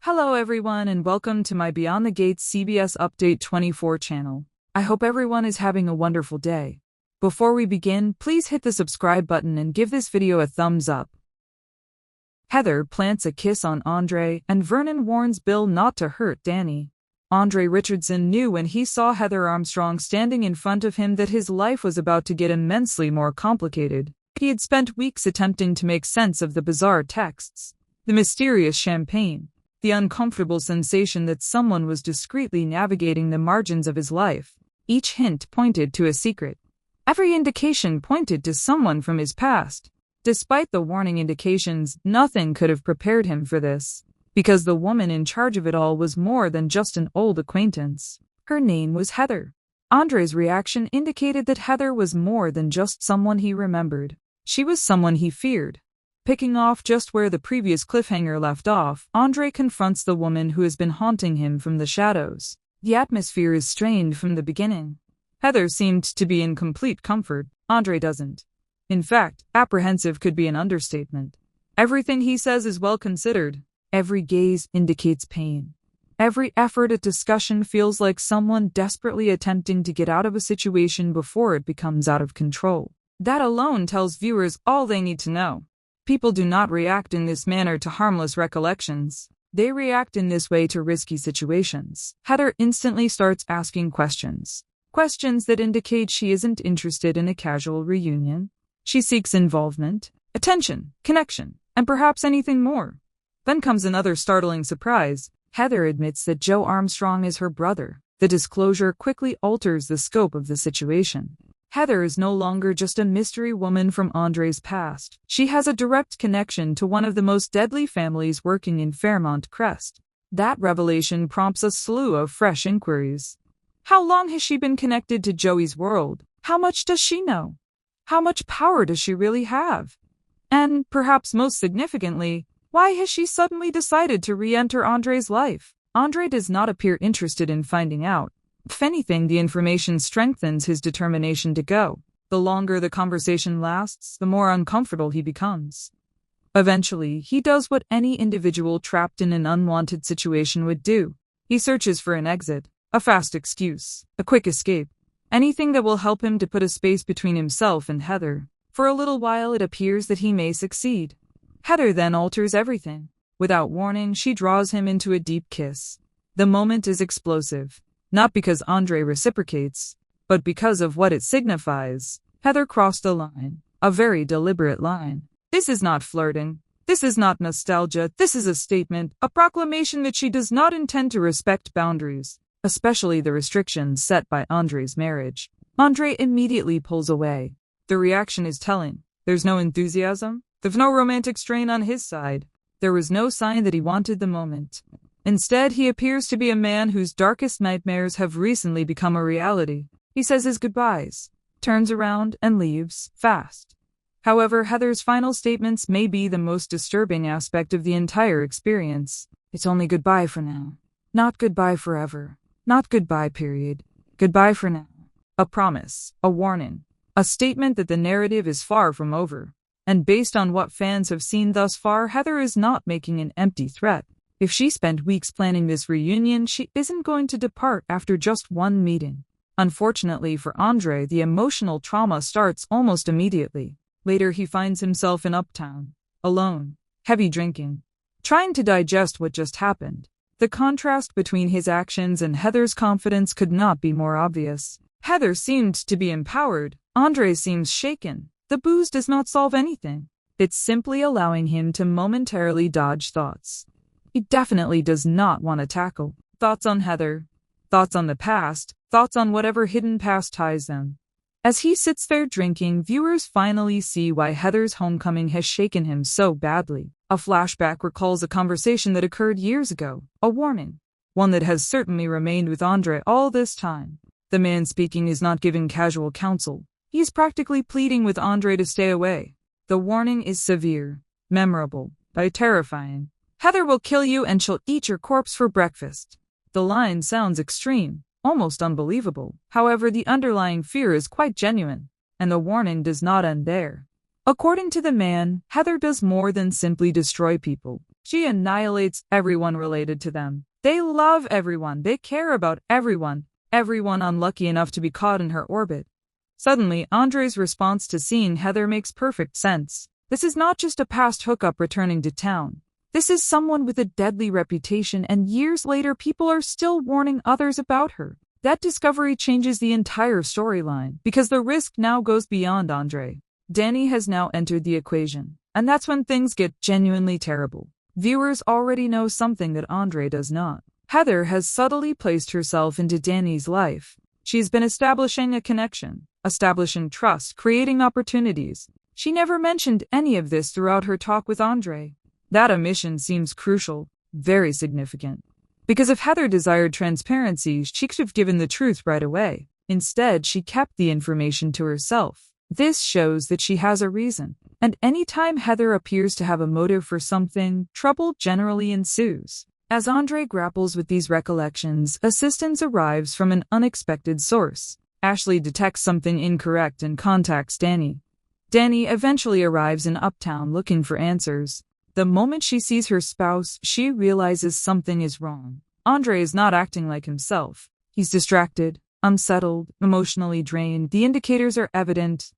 Hello everyone and welcome to my Beyond the Gates CBS Update 24 channel. I hope everyone is having a wonderful day. Before we begin, please hit the subscribe button and give this video a thumbs up. Heather plants a kiss on Andre and Vernon warns Bill not to hurt Dani. Andre Richardson knew when he saw Heather Armstrong standing in front of him that his life was about to get immensely more complicated. He had spent weeks attempting to make sense of the bizarre texts, the mysterious champagne, the uncomfortable sensation that someone was discreetly navigating the margins of his life. Each hint pointed to a secret. Every indication pointed to someone from his past. Despite the warning indications, nothing could have prepared him for this, because the woman in charge of it all was more than just an old acquaintance. Her name was Heather. Andre's reaction indicated that Heather was more than just someone he remembered. She was someone he feared. Picking off just where the previous cliffhanger left off, Andre confronts the woman who has been haunting him from the shadows. The atmosphere is strained from the beginning. Heather seemed to be in complete comfort. Andre doesn't. In fact, apprehensive could be an understatement. Everything he says is well considered. Every gaze indicates pain. Every effort at discussion feels like someone desperately attempting to get out of a situation before it becomes out of control. That alone tells viewers all they need to know. People do not react in this manner to harmless recollections. They react in this way to risky situations. Heather instantly starts asking questions. Questions that indicate she isn't interested in a casual reunion. She seeks involvement, attention, connection, and perhaps anything more. Then comes another startling surprise. Heather admits that Joe Armstrong is her brother. The disclosure quickly alters the scope of the situation. Heather is no longer just a mystery woman from Andre's past. She has a direct connection to one of the most deadly families working in Fairmont Crest. That revelation prompts a slew of fresh inquiries. How long has she been connected to Joey's world? How much does she know? How much power does she really have? And, perhaps most significantly, why has she suddenly decided to re-enter Andre's life? Andre does not appear interested in finding out. If anything, the information strengthens his determination to go. The longer the conversation lasts, the more uncomfortable he becomes. Eventually, he does what any individual trapped in an unwanted situation would do. He searches for an exit, a fast excuse, a quick escape, anything that will help him to put a space between himself and Heather. For a little while, it appears that he may succeed. Heather then alters everything. Without warning, she draws him into a deep kiss. The moment is explosive. Not because Andre reciprocates, but because of what it signifies. Heather crossed a line, a very deliberate line. This is not flirting. This is not nostalgia. This is a statement, a proclamation that she does not intend to respect boundaries, especially the restrictions set by Andre's marriage. Andre immediately pulls away. The reaction is telling. There's no enthusiasm. There's no romantic strain on his side. There was no sign that he wanted the moment. Instead, he appears to be a man whose darkest nightmares have recently become a reality. He says his goodbyes, turns around, and leaves, fast. However, Heather's final statements may be the most disturbing aspect of the entire experience. It's only goodbye for now. Not goodbye forever. Not goodbye, period. Goodbye for now. A promise, a warning, a statement that the narrative is far from over. And based on what fans have seen thus far, Heather is not making an empty threat. If she spent weeks planning this reunion, she isn't going to depart after just one meeting. Unfortunately for Andre, the emotional trauma starts almost immediately. Later, he finds himself in Uptown, alone, heavy drinking, trying to digest what just happened. The contrast between his actions and Heather's confidence could not be more obvious. Heather seemed to be empowered. Andre seems shaken. The booze does not solve anything. It's simply allowing him to momentarily dodge thoughts he definitely does not want to tackle. Thoughts on Heather, thoughts on the past, thoughts on whatever hidden past ties them. As he sits there drinking, viewers finally see why Heather's homecoming has shaken him so badly. A flashback recalls a conversation that occurred years ago, a warning, one that has certainly remained with Andre all this time. The man speaking is not giving casual counsel. He is practically pleading with Andre to stay away. The warning is severe, memorable, terrifying. Heather will kill you and she'll eat your corpse for breakfast. The line sounds extreme, almost unbelievable. However, the underlying fear is quite genuine, and the warning does not end there. According to the man, Heather does more than simply destroy people. She annihilates everyone related to them. They love everyone. They care about everyone. Everyone unlucky enough to be caught in her orbit. Suddenly, Andre's response to seeing Heather makes perfect sense. This is not just a past hookup returning to town. This is someone with a deadly reputation, and years later people are still warning others about her. That discovery changes the entire storyline, because the risk now goes beyond Andre. Dani has now entered the equation, and that's when things get genuinely terrible. Viewers already know something that Andre does not. Heather has subtly placed herself into Dani's life. She's been establishing a connection, establishing trust, creating opportunities. She never mentioned any of this throughout her talk with Andre. That omission seems crucial, very significant. Because if Heather desired transparency, she could have given the truth right away. Instead, she kept the information to herself. This shows that she has a reason. And anytime Heather appears to have a motive for something, trouble generally ensues. As Andre grapples with these recollections, assistance arrives from an unexpected source. Ashley detects something incorrect and contacts Dani. Dani eventually arrives in Uptown looking for answers. The moment she sees her spouse, she realizes something is wrong. Andre is not acting like himself. He's distracted, unsettled, emotionally drained. The indicators are evident.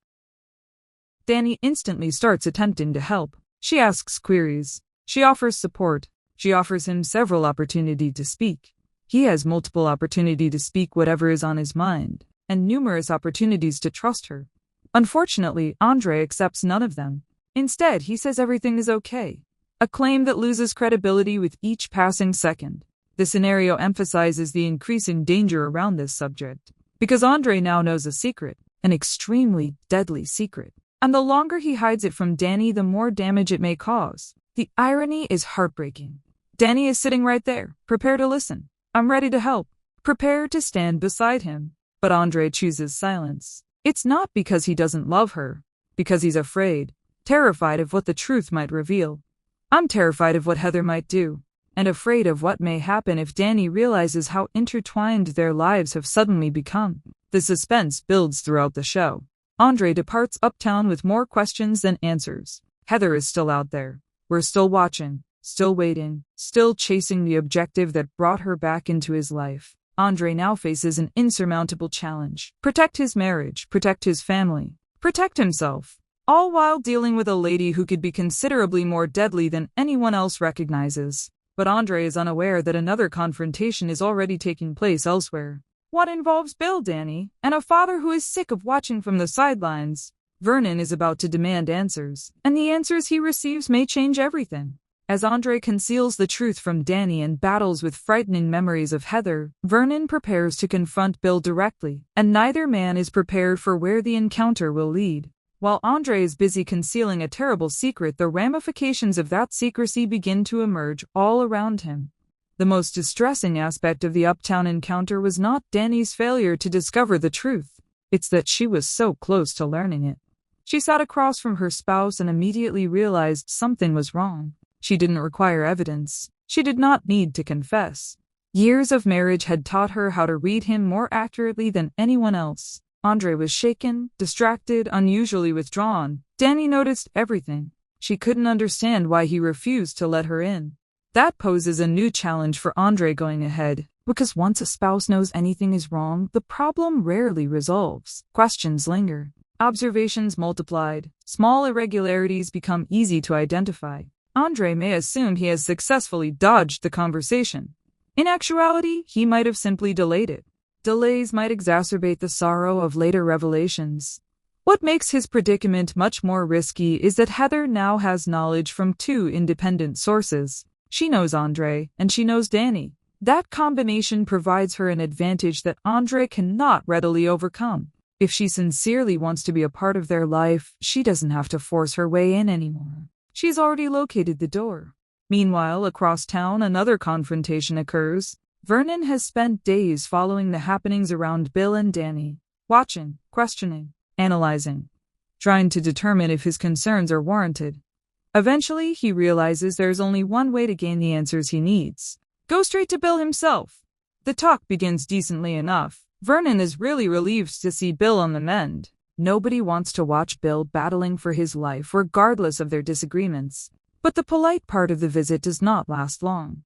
Dani instantly starts attempting to help. She asks queries. She offers support. She offers him several opportunities to speak. He has multiple opportunities to speak whatever is on his mind, and numerous opportunities to trust her. Unfortunately, Andre accepts none of them. Instead, he says everything is okay. A claim that loses credibility with each passing second. The scenario emphasizes the increasing danger around this subject, because Andre now knows a secret, an extremely deadly secret. And the longer he hides it from Dani, the more damage it may cause. The irony is heartbreaking. Dani is sitting right there, prepared to listen. I'm ready to help, prepared to stand beside him. But Andre chooses silence. It's not because he doesn't love her, because he's afraid, terrified of what the truth might reveal. I'm terrified of what Heather might do, and afraid of what may happen if Dani realizes how intertwined their lives have suddenly become. The suspense builds throughout the show. Andre departs Uptown with more questions than answers. Heather is still out there. We're still watching, still waiting, still chasing the objective that brought her back into his life. Andre now faces an insurmountable challenge. Protect his marriage, protect his family, protect himself. All while dealing with a lady who could be considerably more deadly than anyone else recognizes. But Andre is unaware that another confrontation is already taking place elsewhere. One involves Bill, Dani, and a father who is sick of watching from the sidelines. Vernon is about to demand answers, and the answers he receives may change everything. As Andre conceals the truth from Dani and battles with frightening memories of Heather, Vernon prepares to confront Bill directly, and neither man is prepared for where the encounter will lead. While Andre is busy concealing a terrible secret, the ramifications of that secrecy begin to emerge all around him. The most distressing aspect of the Uptown encounter was not Dani's failure to discover the truth. It's that she was so close to learning it. She sat across from her spouse and immediately realized something was wrong. She didn't require evidence. She did not need to confess. Years of marriage had taught her how to read him more accurately than anyone else. Andre was shaken, distracted, unusually withdrawn. Dani noticed everything. She couldn't understand why he refused to let her in. That poses a new challenge for Andre going ahead, because once a spouse knows anything is wrong, the problem rarely resolves. Questions linger. Observations multiplied. Small irregularities become easy to identify. Andre may assume he has successfully dodged the conversation. In actuality, he might have simply delayed it. Delays might exacerbate the sorrow of later revelations. What makes his predicament much more risky is that Heather now has knowledge from two independent sources. She knows Andre, and she knows Dani. That combination provides her an advantage that Andre cannot readily overcome. If she sincerely wants to be a part of their life, she doesn't have to force her way in anymore. She's already located the door. Meanwhile, across town, another confrontation occurs. Vernon has spent days following the happenings around Bill and Dani, watching, questioning, analyzing, trying to determine if his concerns are warranted. Eventually, he realizes there's only one way to gain the answers he needs. Go straight to Bill himself. The talk begins decently enough. Vernon is really relieved to see Bill on the mend. Nobody wants to watch Bill battling for his life regardless of their disagreements. But the polite part of the visit does not last long.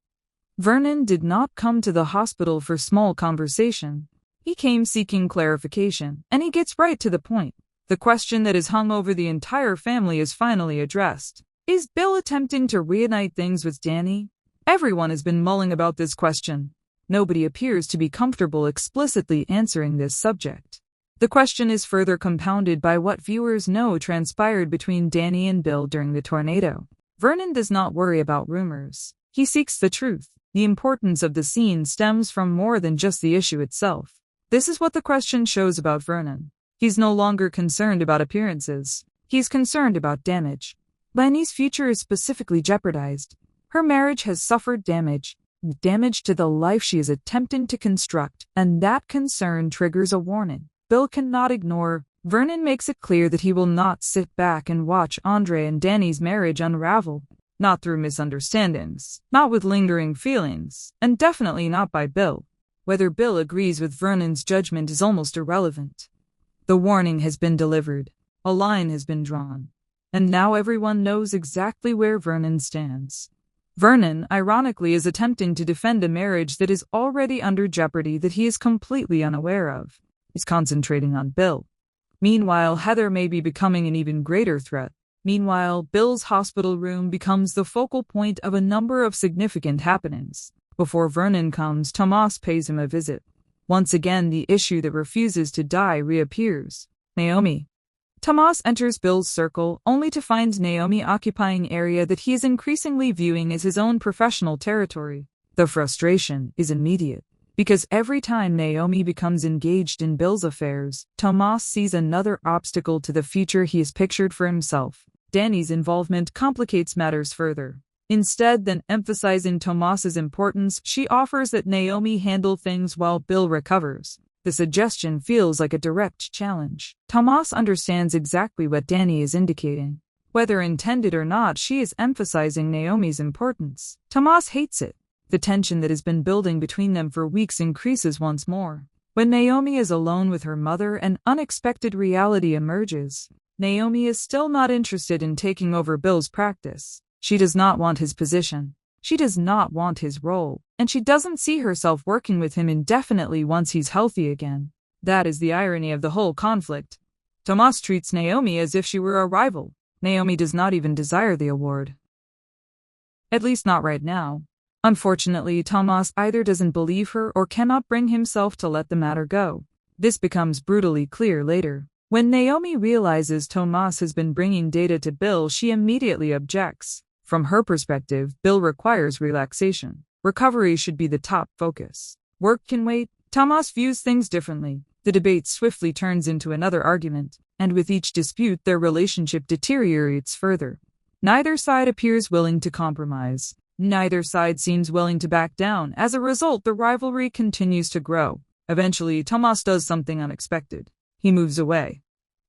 Vernon did not come to the hospital for small conversation. He came seeking clarification, and he gets right to the point. The question that has hung over the entire family is finally addressed. Is Bill attempting to reunite things with Dani? Everyone has been mulling about this question. Nobody appears to be comfortable explicitly answering this subject. The question is further compounded by what viewers know transpired between Dani and Bill during the tornado. Vernon does not worry about rumors. He seeks the truth. The importance of the scene stems from more than just the issue itself. This is what the question shows about Vernon. He's no longer concerned about appearances. He's concerned about damage. Dani's future is specifically jeopardized. Her marriage has suffered damage to the life she is attempting to construct, and that concern triggers a warning Bill cannot ignore. Vernon makes it clear that he will not sit back and watch Andre and Dani's marriage unravel. Not through misunderstandings, not with lingering feelings, and definitely not by Bill. Whether Bill agrees with Vernon's judgment is almost irrelevant. The warning has been delivered. A line has been drawn. And now everyone knows exactly where Vernon stands. Vernon, ironically, is attempting to defend a marriage that is already under jeopardy that he is completely unaware of. He's concentrating on Bill. Meanwhile, Heather may be becoming an even greater threat. Meanwhile, Bill's hospital room becomes the focal point of a number of significant happenings. Before Vernon comes, Tomas pays him a visit. Once again, the issue that refuses to die reappears. Naomi. Tomas enters Bill's circle, only to find Naomi occupying area that he is increasingly viewing as his own professional territory. The frustration is immediate, because every time Naomi becomes engaged in Bill's affairs, Tomas sees another obstacle to the future he has pictured for himself. Dani's involvement complicates matters further. Instead than emphasizing Tomas's importance, she offers that Naomi handle things while Bill recovers. The suggestion feels like a direct challenge. Tomas understands exactly what Dani is indicating. Whether intended or not, she is emphasizing Naomi's importance. Tomas hates it. The tension that has been building between them for weeks increases once more. When Naomi is alone with her mother, an unexpected reality emerges. Naomi is still not interested in taking over Bill's practice. She does not want his position. She does not want his role, and she doesn't see herself working with him indefinitely once he's healthy again. That is the irony of the whole conflict. Tomas treats Naomi as if she were a rival. Naomi does not even desire the award. At least not right now. Unfortunately, Tomas either doesn't believe her or cannot bring himself to let the matter go. This becomes brutally clear later. When Naomi realizes Tomas has been bringing data to Bill, she immediately objects. From her perspective, Bill requires relaxation. Recovery should be the top focus. Work can wait. Tomas views things differently. The debate swiftly turns into another argument, and with each dispute, their relationship deteriorates further. Neither side appears willing to compromise. Neither side seems willing to back down. As a result, the rivalry continues to grow. Eventually, Tomas does something unexpected. He moves away.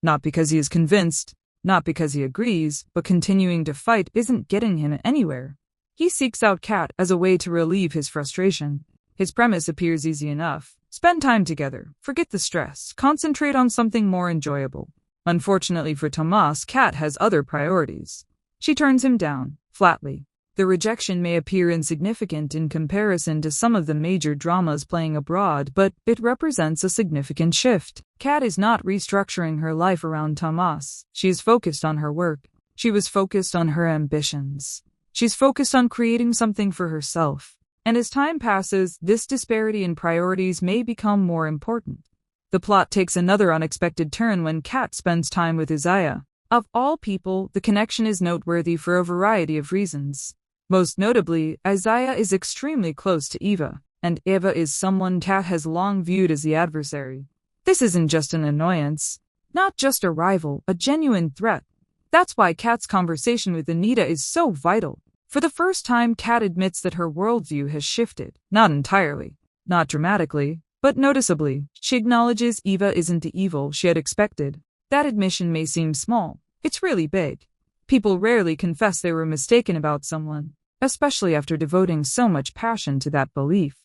Not because he is convinced, not because he agrees, but continuing to fight isn't getting him anywhere. He seeks out Kat as a way to relieve his frustration. His premise appears easy enough. Spend time together, forget the stress, concentrate on something more enjoyable. Unfortunately for Tomas, Kat has other priorities. She turns him down, flatly. The rejection may appear insignificant in comparison to some of the major dramas playing abroad, but it represents a significant shift. Kat is not restructuring her life around Tomas. She is focused on her work. She was focused on her ambitions. She's focused on creating something for herself. And as time passes, this disparity in priorities may become more important. The plot takes another unexpected turn when Kat spends time with Isaiah. Of all people, the connection is noteworthy for a variety of reasons. Most notably, Isaiah is extremely close to Eva, and Eva is someone Kat has long viewed as the adversary. This isn't just an annoyance, not just a rival, a genuine threat. That's why Kat's conversation with Anita is so vital. For the first time, Kat admits that her worldview has shifted. Not entirely, not dramatically, but noticeably. She acknowledges Eva isn't the evil she had expected. That admission may seem small. It's really big. People rarely confess they were mistaken about someone, especially after devoting so much passion to that belief.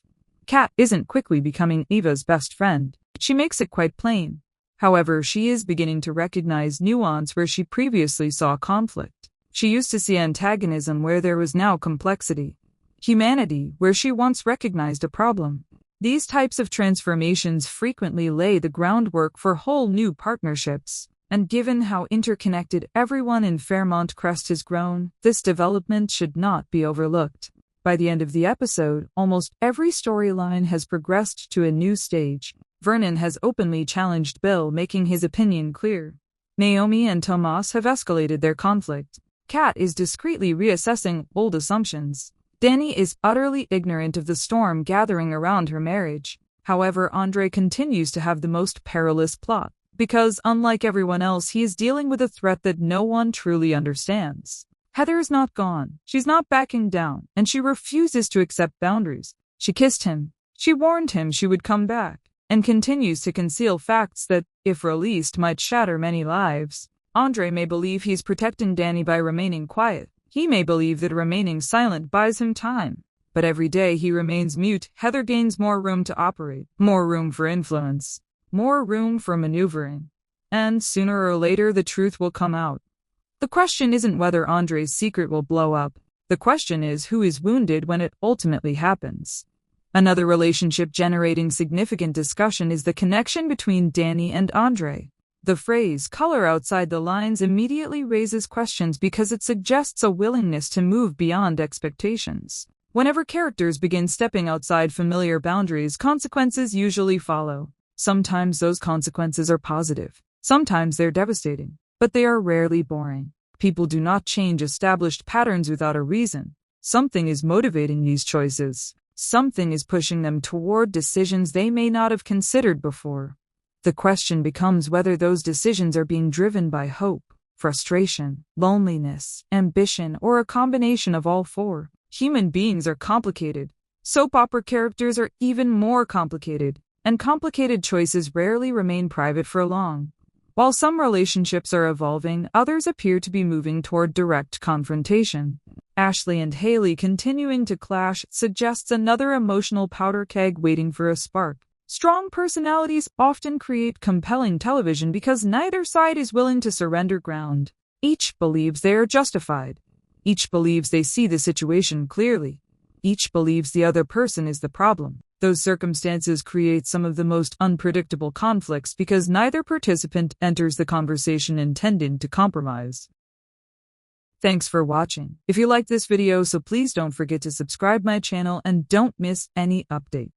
Kat isn't quickly becoming Eva's best friend. She makes it quite plain. However, she is beginning to recognize nuance where she previously saw conflict. She used to see antagonism where there was now complexity. Humanity where she once recognized a problem. These types of transformations frequently lay the groundwork for whole new partnerships. And given how interconnected everyone in Fairmont Crest has grown, this development should not be overlooked. By the end of the episode, almost every storyline has progressed to a new stage. Vernon has openly challenged Bill, making his opinion clear. Naomi and Tomas have escalated their conflict. Kat is discreetly reassessing old assumptions. Dani is utterly ignorant of the storm gathering around her marriage. However, Andre continues to have the most perilous plot, because unlike everyone else, he is dealing with a threat that no one truly understands. Heather is not gone. She's not backing down, and she refuses to accept boundaries. She kissed him. She warned him she would come back, and continues to conceal facts that, if released, might shatter many lives. Andre may believe he's protecting Dani by remaining quiet. He may believe that remaining silent buys him time. But every day he remains mute, Heather gains more room to operate, more room for influence, more room for maneuvering. And sooner or later the truth will come out. The question isn't whether Andre's secret will blow up. The question is who is wounded when it ultimately happens. Another relationship generating significant discussion is the connection between Dani and Andre. The phrase "color outside the lines" immediately raises questions because it suggests a willingness to move beyond expectations. Whenever characters begin stepping outside familiar boundaries, consequences usually follow. Sometimes those consequences are positive. Sometimes they're devastating. But they are rarely boring. People do not change established patterns without a reason. Something is motivating these choices. Something is pushing them toward decisions they may not have considered before. The question becomes whether those decisions are being driven by hope, frustration, loneliness, ambition, or a combination of all four. Human beings are complicated. Soap opera characters are even more complicated, and complicated choices rarely remain private for long. While some relationships are evolving, others appear to be moving toward direct confrontation. Ashley and Haley continuing to clash suggests another emotional powder keg waiting for a spark. Strong personalities often create compelling television because neither side is willing to surrender ground. Each believes they are justified. Each believes they see the situation clearly. Each believes the other person is the problem. Those circumstances create some of the most unpredictable conflicts because neither participant enters the conversation intending to compromise. Thanks for watching. If you liked this video, so please don't forget to subscribe my channel and don't miss any update.